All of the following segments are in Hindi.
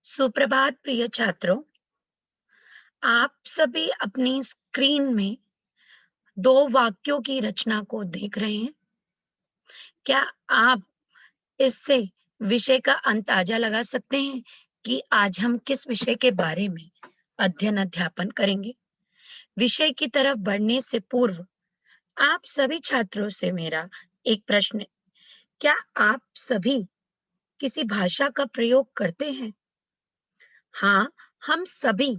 सुप्रभात प्रिय छात्रों। आप सभी अपनी स्क्रीन में दो वाक्यों की रचना को देख रहे हैं। क्या आप इससे विषय का अंदाजा लगा सकते हैं कि आज हम किस विषय के बारे में अध्ययन अध्यापन करेंगे? विषय की तरफ बढ़ने से पूर्व आप सभी छात्रों से मेरा एक प्रश्न है। क्या आप सभी किसी भाषा का प्रयोग करते हैं? हाँ, हम सभी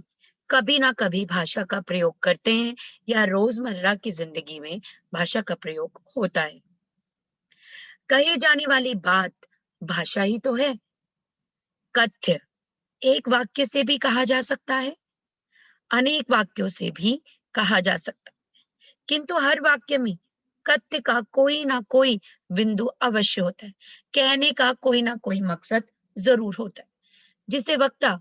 कभी ना कभी भाषा का प्रयोग करते हैं या रोजमर्रा की जिंदगी में भाषा का प्रयोग होता है। कही जाने वाली बात भाषा ही तो है। कथ्य एक वाक्य से भी कहा जा सकता है, अनेक वाक्यों से भी कहा जा सकता है, किंतु हर वाक्य में कथ्य का कोई ना कोई बिंदु अवश्य होता है। कहने का कोई ना कोई मकसद जरूर होता है, जिसे वक्ता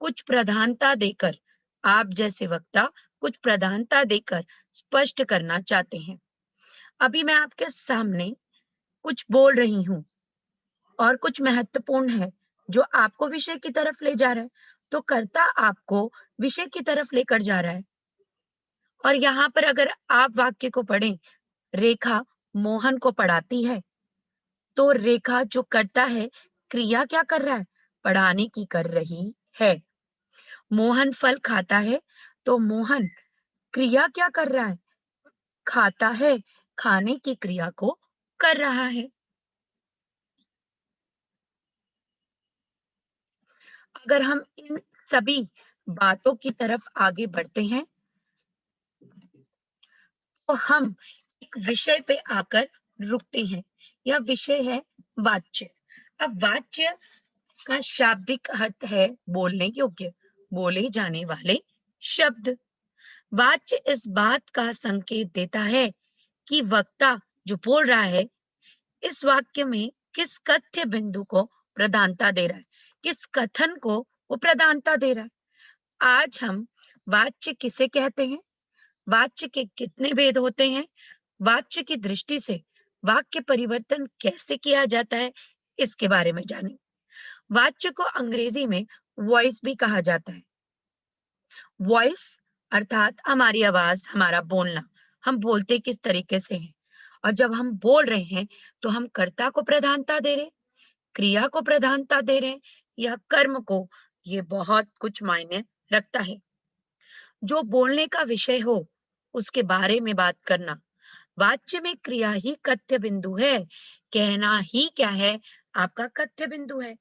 कुछ प्रधानता देकर आप जैसे वक्ता कुछ प्रधानता देकर स्पष्ट करना चाहते हैं। अभी मैं आपके सामने कुछ बोल रही हूं और कुछ महत्वपूर्ण है जो आपको विषय की तरफ ले जा रहा है, तो कर्ता आपको विषय की तरफ लेकर जा रहा है। और यहाँ पर अगर आप वाक्य को पढ़ें, रेखा मोहन को पढ़ाती है, तो रेखा जो करता है, क्रिया क्या कर रहा है? पढ़ाने की कर रही है। मोहन फल खाता है, तो मोहन क्रिया क्या कर रहा है? खाता है, खाने की क्रिया को कर रहा है। अगर हम इन सभी बातों की तरफ आगे बढ़ते हैं, तो हम एक विषय पे आकर रुकते हैं। यह विषय है वाच्य। अब वाच्य का शाब्दिक अर्थ है बोलने योग्य, बोले जाने वाले शब्द। वाच्य इस बात का संकेत देता है कि वक्ता जो बोल रहा है, इस वाक्य में किस कथ्य बिंदु को प्रधानता दे रहा है, किस कथन को वो प्रधानता दे रहा है। आज हम वाच्य किसे कहते हैं, वाच्य के कितने भेद होते हैं, वाच्य की दृष्टि से वाक्य परिवर्तन कैसे किया जाता है, इसके बारे में जानें। वाच्य को अंग्रेजी में वॉइस भी कहा जाता है। वॉइस अर्थात हमारी आवाज, हमारा बोलना, हम बोलते किस तरीके से हैं। और जब हम बोल रहे हैं तो हम कर्ता को प्रधानता दे रहे हैं, क्रिया को प्रधानता दे रहे हैं या कर्म को, ये बहुत कुछ मायने रखता है। जो बोलने का विषय हो उसके बारे में बात करना। वाच्य में क्रिया ही कथ्य बिंदु है, कहना ही क्या है, आपका कथ्य बिंदु है।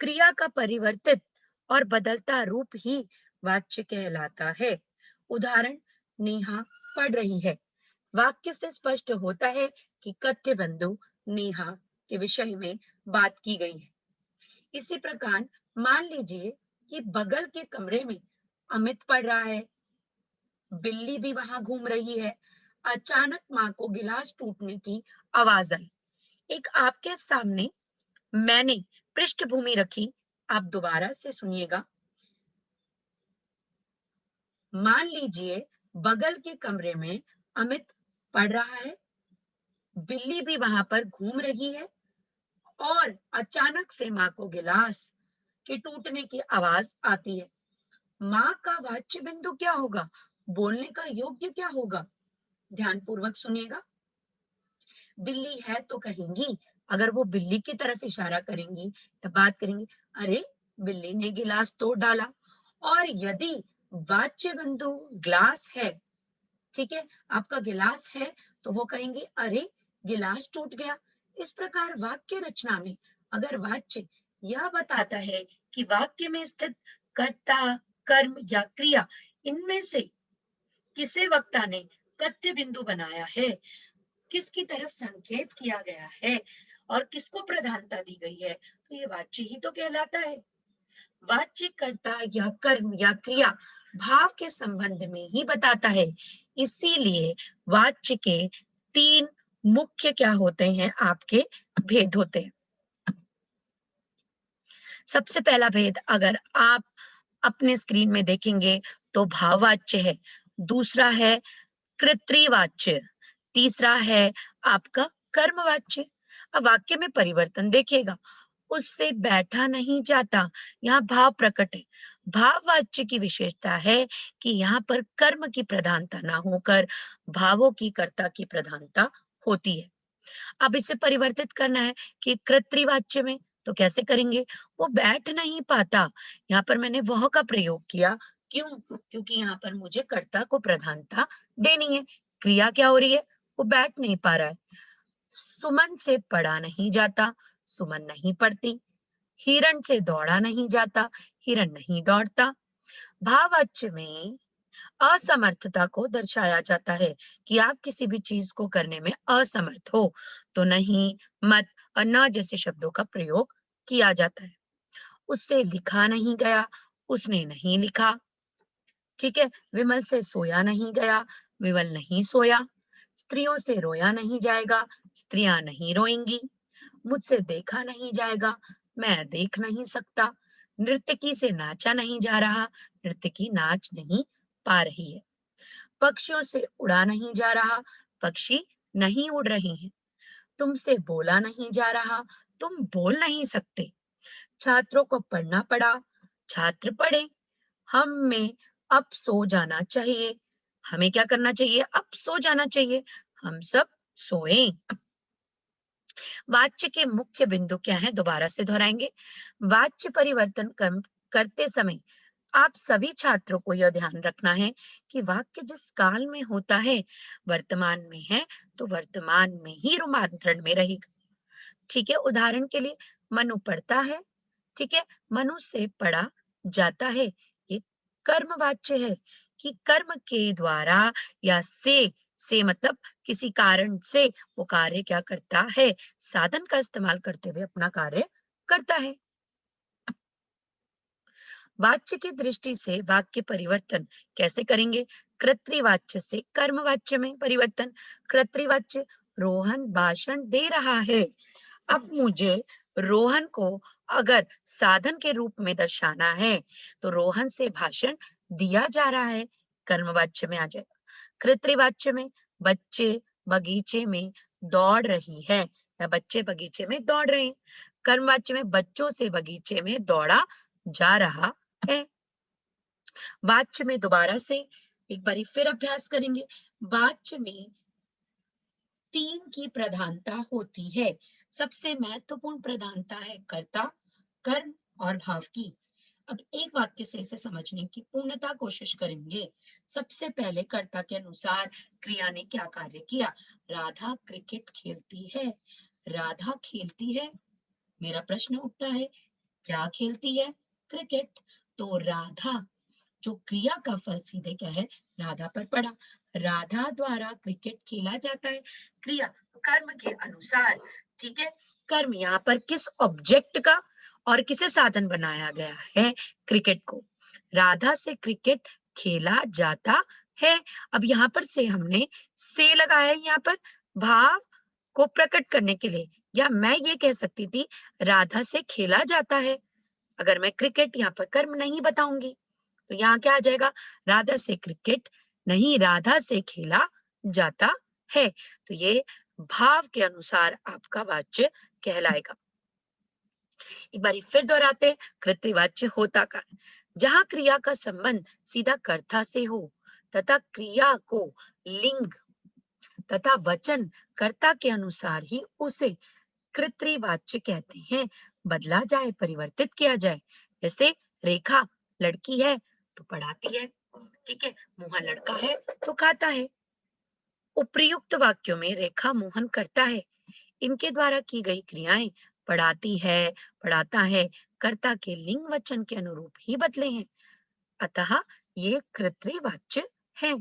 क्रिया का परिवर्तित और बदलता रूप ही वाच्य कहलाता है। उदाहरण, नेहा पढ़ रही है। वाक्य से स्पष्ट होता है कि कथ्य बिंदु नेहा के विषय में बात की गई है। इसी प्रकार मान लीजिए कि बगल के कमरे में अमित पढ़ रहा है, बिल्ली भी वहां घूम रही है। अचानक माँ को गिलास टूटने की आवाज आई। एक आपके सामने मैंने पृष्ठभूमि रखी, आप दोबारा से सुनिएगा। मान लीजिए बगल के कमरे में अमित पढ़ रहा है, बिल्ली भी वहां पर घूम रही है और अचानक से माँ को गिलास के टूटने की आवाज आती है। माँ का वाच्य बिंदु क्या होगा, बोलने का योग्य क्या होगा? ध्यानपूर्वक सुनिएगा। बिल्ली है तो कहेंगी, अगर वो बिल्ली की तरफ इशारा करेंगी या बात करेंगी, अरे बिल्ली ने गिलास तोड़ डाला। और यदि वाच्य बिंदु ग्लास है, ठीक है, आपका गिलास है, तो वो कहेंगे अरे गिलास टूट गया। इस प्रकार वाक्य रचना में अगर वाच्य यह बताता है कि वाक्य में स्थित कर्ता, कर्म या क्रिया, इनमें से किसे वक्ता ने कथ्य बिंदु बनाया है, किसकी तरफ संकेत किया गया है और किसको प्रधानता दी गई है, तो ये वाच्य ही तो कहलाता है। वाच्य कर्ता या कर्म या क्रिया भाव के संबंध में ही बताता है। इसीलिए वाच्य के तीन मुख्य क्या होते हैं, आपके भेद होते हैं। सबसे पहला भेद अगर आप अपने स्क्रीन में देखेंगे तो भाववाच्य है, दूसरा है कृत्रिवाच्य, तीसरा है आपका कर्मवाच्य। अब वाक्य में परिवर्तन देखिएगा, उससे बैठा नहीं जाता। यहाँ भाव प्रकट है। भाववाच्य की विशेषता है कि यहाँ पर कर्म की प्रधानता ना होकर भावों की कर्ता की प्रधानता होती है। अब इसे परिवर्तित करना है कि कर्तृवाच्य में, तो कैसे करेंगे? वो बैठ नहीं पाता। यहाँ पर मैंने वह का प्रयोग किया। क्यों? क्योंकि यहाँ पर मुझे कर्ता को प्रधानता देनी है। क्रिया क्या हो रही है? वो बैठ नहीं पा रहा है। सुमन से पढ़ा नहीं जाता, सुमन नहीं पढ़ती। हिरण से दौड़ा नहीं जाता, हिरण नहीं दौड़ता। भाववाच्य में असमर्थता को दर्शाया जाता है कि आप किसी भी चीज को करने में असमर्थ हो, तो नहीं, मत और न जैसे शब्दों का प्रयोग किया जाता है। उससे लिखा नहीं गया, उसने नहीं लिखा। ठीक है। विमल से सोया नहीं गया, विमल नहीं सोया। स्त्रियों से रोया नहीं जाएगा, स्त्रियां नहीं रोएंगी। मुझसे देखा नहीं जाएगा, मैं देख नहीं सकता। नर्तकी से नाचा नहीं जा रहा, नर्तकी नाच नहीं पा रही है। पक्षियों से उड़ा नहीं जा रहा, पक्षी नहीं उड़ रहे हैं। तुमसे बोला नहीं जा रहा, तुम बोल नहीं सकते। छात्रों को पढ़ना पड़ा, छात्र पढ़े। हम में अब सो जाना चाहिए। हमें क्या करना चाहिए? अब सो जाना चाहिए। हम सब सोएं। वाच्य के मुख्य बिंदु क्या है? दोबारा से दोहराएंगे। वाच्य परिवर्तन करते समय आप सभी छात्रों को यह ध्यान रखना है कि वाक्य जिस काल में होता है, वर्तमान में है, तो वर्तमान में ही रूपांतरण में रहेगा। ठीक है। उदाहरण के लिए, मनु पढ़ता है। ठीक है। मनु से पढ़ा जाता है। ये कर्मवाच्य है कि कर्म के द्वारा या से मतलब किसी कारण से वो कार्य क्या करता है? साधन का इस्तेमाल करते हुए अपना कार्य करता है। वाच्य की दृष्टि से वाक्य परिवर्तन कैसे करेंगे? कर्तृवाच्य से कर्मवाच्य में परिवर्तन। कर्तृवाच्य, रोहन भाषण दे रहा है। अब मुझे रोहन को अगर साधन के रूप में दर्शाना है, तो रोहन से भाषण दिया जा रहा है, कर्मवाच्य में आ जाएगा। कर्तृवाच्य में, बच्चे बगीचे में दौड़ रही है, या बच्चे बगीचे में दौड़ रहे हैं। कर्मवाच्य में, बच्चों से बगीचे में दौड़ा जा रहा है। वाच्य में दोबारा से एक बारी फिर अभ्यास करेंगे। वाच्य में 3 की प्रधानता होती है। सबसे महत्वपूर्ण प्रधानता है कर्ता, कर्म और भाव की। अब एक वाक्य से इसे समझने की पूर्णता कोशिश करेंगे। सबसे पहले कर्ता के अनुसार क्रिया ने क्या कार्य किया? राधा क्रिकेट खेलती है। राधा खेलती है। मेरा प्रश्न उठता है, क्या खेलती है? क्रिकेट। तो राधा, जो क्रिया का फल सीधे क्या है? राधा पर पड़ा। राधा द्वारा क्रिकेट खेला जाता है। क्रिया कर्म के अनुसार। ठीक है। कर्म यहाँ पर किस ऑब्जेक्ट का और किसे साधन बनाया गया है? क्रिकेट को। राधा से क्रिकेट खेला जाता है। अब यहाँ पर से हमने से लगाया है, यहाँ पर भाव को प्रकट करने के लिए। या मैं ये कह सकती थी, राधा से खेला जाता है। अगर मैं क्रिकेट यहाँ पर कर्म नहीं बताऊंगी, तो यहाँ क्या आ जाएगा? राधा से क्रिकेट नहीं, राधा से खेला जाता है। तो ये भाव के अनुसार आपका वाच्य कहलाएगा। एक बार फिर दोहराते हैं। कृतवाच्य होता का, जहां क्रिया का संबंध सीधा कर्ता से हो तथा क्रिया को लिंग तथा वचन कर्ता के अनुसार ही उसे कृतवाच्य कहते हैं। बदला जाए, परिवर्तित किया जाए। जैसे रेखा लड़की है तो पढ़ाती है। ठीक है। मोहन लड़का है तो खाता है। उपर्युक्त वाक्यों में रेखा मोहन करता है, इनके द्वारा की गई क्रियाएं पढ़ाती है, पढ़ाता है, कर्ता के लिंग वचन के अनुरूप ही बदले हैं। अतः ये कृतवाच्य है।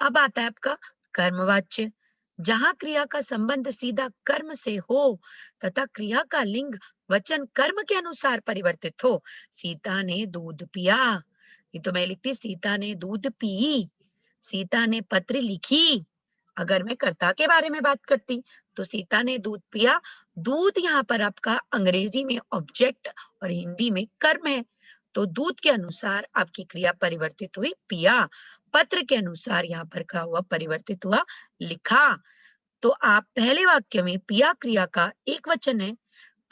अब आता है आपका कर्मवाच्य, जहां क्रिया का संबंध सीधा कर्म से हो तथा क्रिया का लिंग वचन कर्म के अनुसार परिवर्तित हो। सीता ने दूध पिया, ये तो मैं लिखती सीता ने दूध पी। सीता ने पत्र लिखी। अगर मैं कर्ता के बारे में बात करती, तो सीता ने दूध पिया। दूध यहाँ पर आपका अंग्रेजी में ऑब्जेक्ट और हिंदी में कर्म है, तो दूध के अनुसार आपकी क्रिया परिवर्तित हुई पिया। पत्र के अनुसार यहाँ पर क्या हुआ? परिवर्तित हुआ लिखा। तो आप पहले वाक्य में पिया क्रिया का एक वचन है,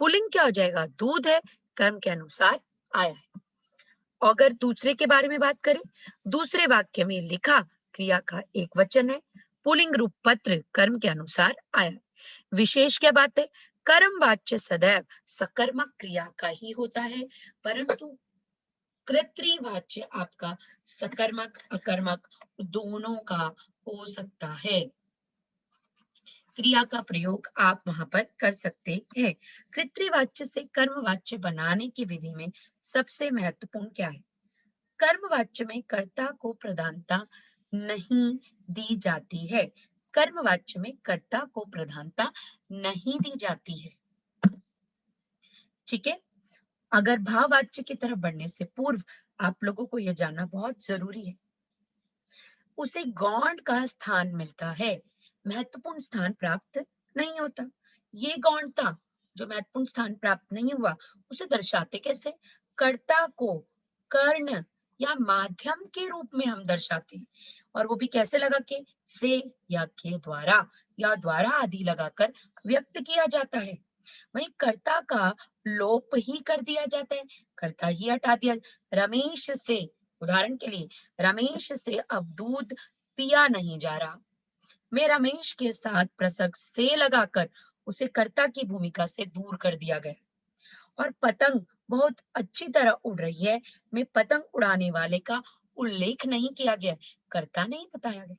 पुल्लिंग क्या हो जाएगा, दूध है, कर्म के अनुसार आया है। अगर दूसरे के बारे में बात करें, दूसरे वाक्य में लिखा क्रिया का एक वचन है, पुल्लिंग रूप पत्र कर्म के अनुसार आया है। विशेष क्या बात है, कर्मवाच्य सदैव सकर्मक क्रिया का ही होता है, परंतु कर्तृवाच्य आपका सकर्मक अकर्मक दोनों का हो सकता है। क्रिया का प्रयोग आप वहां पर कर सकते हैं। कर्तृवाच्य से कर्मवाच्य बनाने की विधि में सबसे महत्वपूर्ण क्या है, कर्मवाच्य में कर्ता को प्रधानता नहीं दी जाती है। कर्मवाच्य में कर्ता को प्रधानता नहीं दी जाती है। ठीक है, अगर भाववाच्य की तरफ बढ़ने से पूर्व आप लोगों को यह जानना बहुत जरूरी है, उसे गौण का स्थान मिलता है, महत्वपूर्ण स्थान प्राप्त नहीं होता। ये गौणता जो महत्वपूर्ण स्थान प्राप्त नहीं हुआ, उसे दर्शाते कैसे, कर्ता को कर्ण या माध्यम के रूप में हम दर्शाते हैं, और वो भी कैसे लगा के, से या के द्वारा या द्वारा आदि लगाकर व्यक्त किया जाता है। वहीं कर्ता का लोप ही कर दिया जाता है, कर्ता ही हटा दिया। रमेश से, उदाहरण के लिए, रमेश से अब दूध पिया नहीं जा रहा, मैं रमेश के साथ प्रसंग से लगाकर उसे कर्ता की भूमिका से दूर कर दिया गया। और पतंग बहुत अच्छी तरह उड़ रही है, मैं पतंग उड़ाने वाले का उल्लेख नहीं किया गया, कर्ता नहीं बताया गया।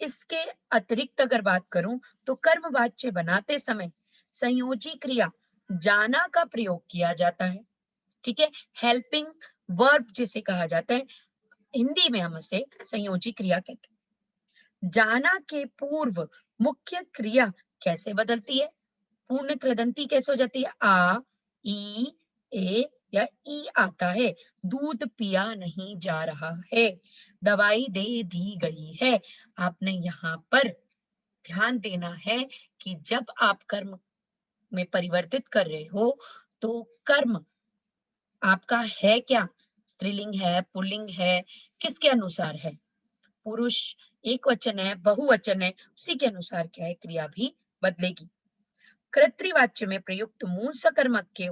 इसके अतिरिक्त अगर बात करूं तो कर्मवाच्य बनाते समय संयोजी क्रिया जाना का प्रयोग किया जाता है। ठीक है, हेल्पिंग वर्ब जिसे कहा जाता है, हिंदी में हम उसे संयोजी क्रिया कहते हैं। जाना के पूर्व मुख्य क्रिया कैसे बदलती है, पूर्ण कृदंती कैसे हो जाती है, आ, ई, ए या ई आता है, दूध पिया नहीं जा रहा है, दवाई दे दी गई है। आपने यहाँ पर ध्यान देना है कि जब आप कर्म में परिवर्तित कर रहे हो तो कर्म आपका है क्या, स्त्रीलिंग है, पुल्लिंग है, किसके अनुसार है, पुरुष एक वचन है, बहुवचन है, उसी के अनुसार क्या है, क्रिया भी बदलेगी। कर्तृवाच्य में प्रयुक्त मूल सकर्मक के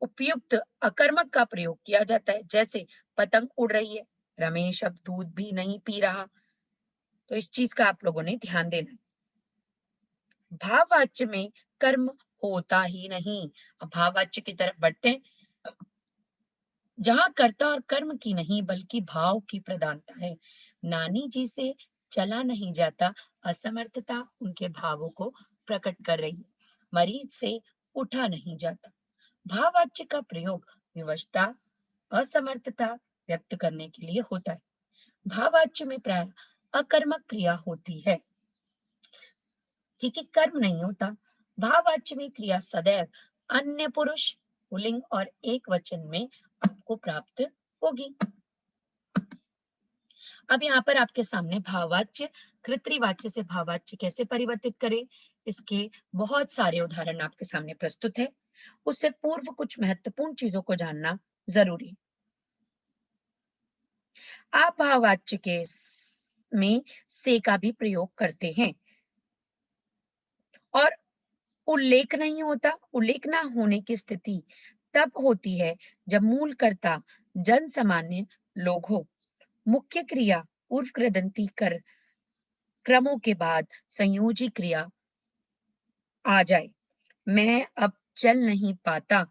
उपयुक्त अकर्मक का प्रयोग किया जाता है, जैसे पतंग उड़ रही है, रमेश अब दूध भी नहीं पी रहा, तो इस चीज का आप लोगों ने ध्यान देना है। भाववाच्य में कर्म होता ही नहीं। अब भाववाच्य की तरफ बढ़ते हैं, जहां कर्ता और कर्म की नहीं बल्कि भाव की प्रधानता है। नानी जी से चला नहीं जाता, असमर्थता उनके भावों को प्रकट कर रही है। मरीज से उठा नहीं जाता, भाववाच्य का प्रयोग विवशता, असमर्थता व्यक्त करने के लिए होता है। भाववाच्य में प्राय अकर्मक क्रिया होती है, ठीक है, कर्म नहीं होता। भाववाच्य में क्रिया सदैव अन्य पुरुष, पुल्लिंग और एक वचन में आपको प्राप्त होगी। अब यहाँ पर आपके सामने भाववाच्य कर्तृवाच्य से भाववाच्य कैसे परिवर्तित करें, इसके बहुत सारे उदाहरण आपके सामने प्रस्तुत है। उससे पूर्व कुछ महत्वपूर्ण चीजों को जानना जरूरी है। आप भाववाच्य के में से का भी प्रयोग करते हैं, और उल्लेख नहीं होता, उल्लेख ना होने की स्थिति तब होती है जब मूल कर्ता जन सामान्य लोग हो, मुख्य क्रिया पूर्व कृदंती कर क्रमों के बाद संयोजी क्रिया आ जाए। मैं अब चल नहीं पाता,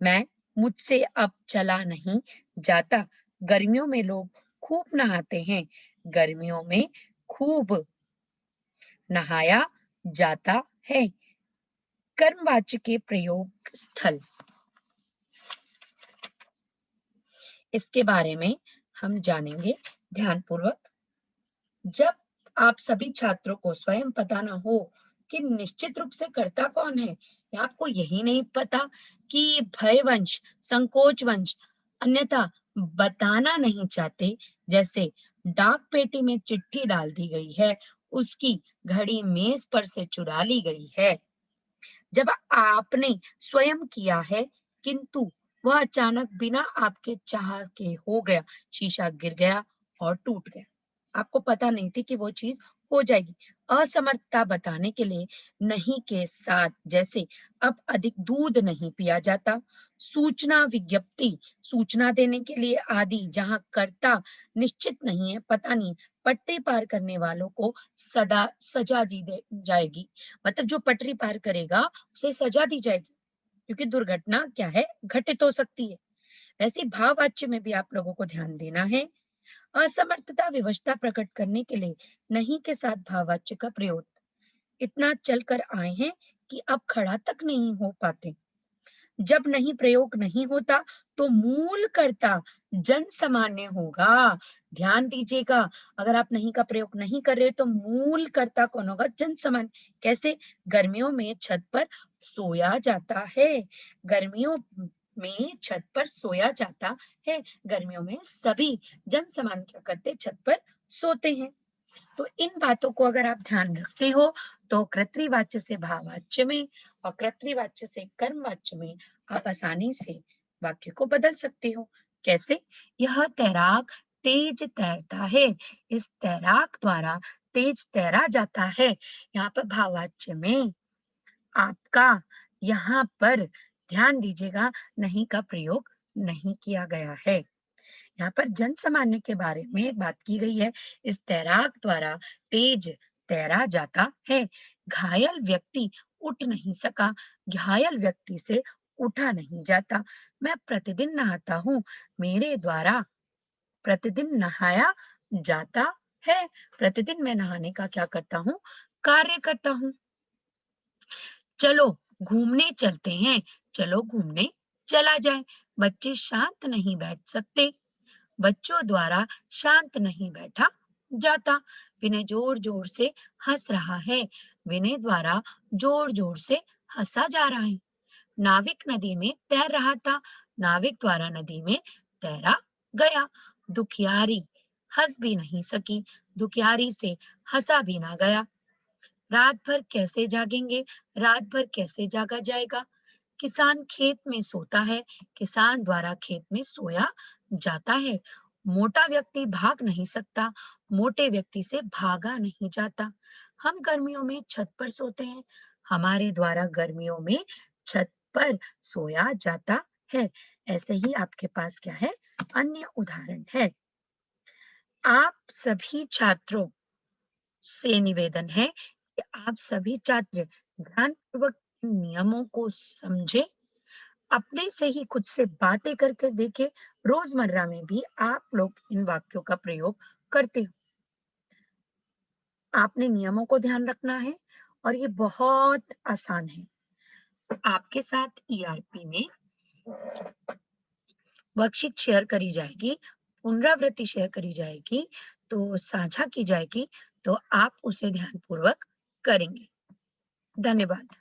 मैं मुझसे अब चला नहीं जाता। गर्मियों में लोग खूब नहाते हैं, गर्मियों में खूब नहाया जाता है। कर्मवाच्य के प्रयोग स्थल, इसके बारे में हम जानेंगे ध्यानपूर्वक। जब आप सभी छात्रों को स्वयं पता ना हो कि निश्चित रूप से कर्ता कौन है, या आपको यही नहीं पता कि भयवंश, संकोचवंश, अन्यथा बताना नहीं चाहते, जैसे डाक पेटी में चिट्ठी डाल दी गई है, उसकी घड़ी मेज पर से चुरा ली गई है। जब आपने स्वयं किया है किंतु वह अचानक बिना आपके चाह के हो गया, शीशा गिर गया और टूट गया, आपको पता नहीं थी कि वो चीज हो जाएगी। असमर्थता बताने के लिए नहीं के साथ, जैसे अब अधिक दूध नहीं पिया जाता। सूचना विज्ञप्ति, सूचना देने के लिए आदि, जहां कर्ता निश्चित नहीं है, पता नहीं, पट्टी पार करने वालों को सदा सजा दी जाएगी। मतलब जो पटरी पार करेगा उसे सजा दी जाएगी, क्योंकि दुर्घटना क्या है, घटित हो सकती है। वैसे भाववाच्य में भी आप लोगों को ध्यान देना है। असमर्थता विवशता प्रकट करने के लिए नहीं के साथ भाववाच्य का प्रयोग। इतना चल कर आए हैं कि अब खड़ा तक नहीं हो पाते। जब नहीं प्रयोग नहीं होता तो मूल कर्ता जन सामान्य होगा। ध्यान दीजिएगा, अगर आप नहीं का प्रयोग नहीं कर रहे तो मूल कर्ता कौन होगा, जन सामान्य। कैसे? गर्मियों में छत पर सोया जाता है, गर्मियों में छत पर सोया जाता है, गर्मियों में सभी जन सामान्य क्या करते, छत पर सोते हैं। तो इन बातों को अगर आप ध्यान रखते हो तो कर्तृवाच्य से भाववाच्य में और कर्तृवाच्य से कर्मवाच्य में आप आसानी से वाक्य को बदल सकते हो। कैसे? यह तैराक तेज तैरता है, इस तैराक द्वारा तेज तैरा जाता है। यहाँ पर भाववाच्य में आपका, यहाँ पर ध्यान दीजिएगा, नहीं का प्रयोग नहीं किया गया है। यहाँ पर जन सामान्य के बारे में बात की गई है। इस तैराक द्वारा तेज तैरा जाता है। घायल व्यक्ति उठ नहीं सका, घायल व्यक्ति से उठा नहीं जाता। मैं प्रतिदिन नहाता हूँ, मेरे द्वारा प्रतिदिन नहाया जाता है। प्रतिदिन मैं नहाने का क्या करता हूँ, कार्य करता हूँ। चलो घूमने चलते हैं, चलो घूमने चला जाए। बच्चे शांत नहीं बैठ सकते, बच्चों द्वारा शांत नहीं बैठा जाता। विनय जोर जोर से हंस रहा है, विनय द्वारा जोर जोर से हंसा जा रहा है। नाविक नदी में तैर रहा था, नाविक द्वारा नदी में तैरा गया। दुखियारी हंस भी नहीं सकी, दुखियारी से हंसा भी ना गया। रात भर कैसे जागेंगे, रात भर कैसे जागा जाएगा। किसान खेत में सोता है, किसान द्वारा खेत में सोया जाता है। मोटा व्यक्ति भाग नहीं सकता, मोटे व्यक्ति से भागा नहीं जाता। हम गर्मियों में छत पर सोते हैं, हमारे द्वारा गर्मियों में छत पर सोया जाता है। ऐसे ही आपके पास क्या है, अन्य उदाहरण है। आप सभी छात्रों से निवेदन है कि आप सभी छात्र ध्यानपूर्वक नियमों को समझें, अपने से ही खुद से बातें करके देखें। रोजमर्रा में भी आप लोग इन वाक्यों का प्रयोग करते हो। आपने नियमों को ध्यान रखना है और ये बहुत आसान है। आपके साथ ईआरपी में वर्कशीट शेयर करी जाएगी, पुनरावृत्ति शेयर करी जाएगी, तो साझा की जाएगी, तो आप उसे ध्यानपूर्वक करेंगे। धन्यवाद।